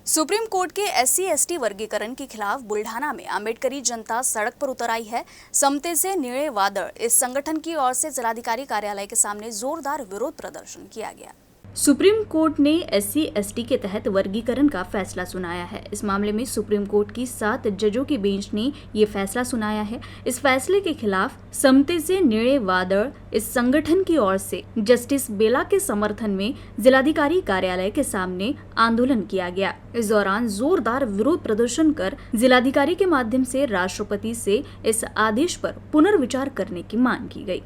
Supreme court के SC/ST वर्गीकरण के खिलाफ बुल्ढाना में अम्बेडकरी जनता सड़क पर उतर आई है। समते से नीले वादळ इस संगठन की ओर से जिलाधिकारी कार्यालय के सामने जोरदार विरोध प्रदर्शन किया गया। सुप्रीम कोर्ट ने SC/ST के तहत वर्गीकरण का फैसला सुनाया है। इस मामले में सुप्रीम कोर्ट की 7 जजों की बेंच ने ये फैसला सुनाया है। इस फैसले के खिलाफ समते से नीले वादळ इस संगठन की ओर से जस्टिस बेला के समर्थन में जिलाधिकारी कार्यालय के सामने आंदोलन किया गया। इस दौरान जोरदार विरोध प्रदर्शन कर जिलाधिकारी के माध्यम से राष्ट्रपति से इस आदेश पर पुनर्विचार करने की मांग की गई।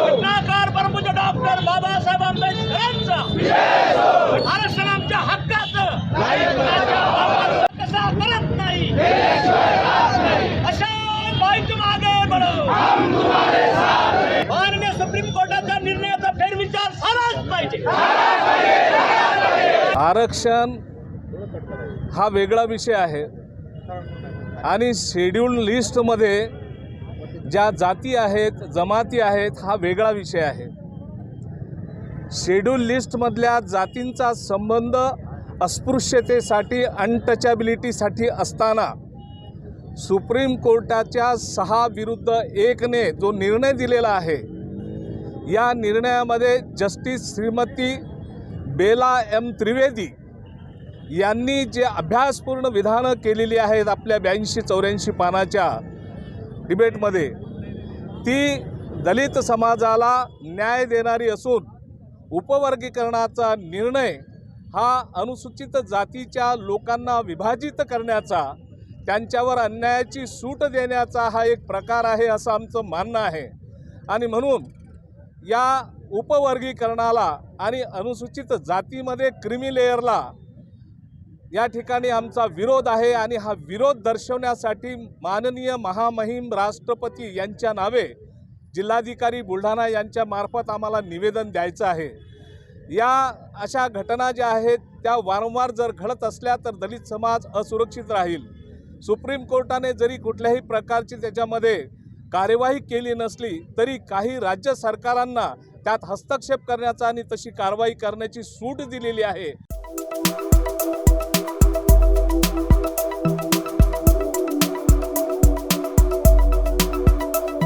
घटनाकार परमपूज्य डॉक्टर बाबासाहेब आंबेडकरांचा आरक्षणाच्या हक्काचं कसा करत नाही अशा बाईच्या मागे बळो माननीय सुप्रीम कोर्टाच्या निर्णयाचा फेरविचार झालाच पाहिजे। आरक्षण हा वेगळा विषय आहे आणि शेड्यूल लिस्टमध्ये ज्या जाती आहेत, जमाती आहेत, हा वेगळा विषय आहे। शेड्यूल लिस्टमधल्या जातींचा संबंध अस्पृश्यतेसाठी, अनटचॅबिलिटीसाठी असताना सुप्रीम कोर्टाच्या 6-1 ने जो निर्णय दिलेला आहे, या निर्णयामध्ये जस्टिस श्रीमती बेला M. त्रिवेदी यांनी जे अभ्यासपूर्ण विधानं केलेली आहेत आपल्या 82-84 पानाच्या डिबेटमध्ये, ती दलित समाजाला न्याय देणारी असून उपवर्गीकरणाचा निर्णय हा अनुसूचित जातीच्या लोकांना विभाजित करण्याचा, त्यांच्यावर अन्यायाची सूट देण्याचा हा एक प्रकार आहे असं आमचं म्हणणं आहे। आणि म्हणून या उपवर्गीकरणाला आणि अनुसूचित जातीमध्ये क्रिमी लेयरला या ठिकाणी आमचा विरोध आहे आणि हा विरोध दर्शवण्यासाठी माननीय महामहिम राष्ट्रपती यांच्या नावे जिल्हाधिकारी बुलढाणा यांच्या मार्फत आम्हाला निवेदन द्यायचं आहे। या अशा घटना ज्या आहेत त्या वारंवार जर घडत असल्या तर दलित समाज असुरक्षित राहील। सुप्रीम कोर्टाने जरी कुठल्याही प्रकारची त्याच्यामध्ये कार्यवाही केली नसली तरी काही राज्य सरकारांना त्यात हस्तक्षेप करण्याचा आणि तशी कारवाई करण्याची सूट दिलेली आहे।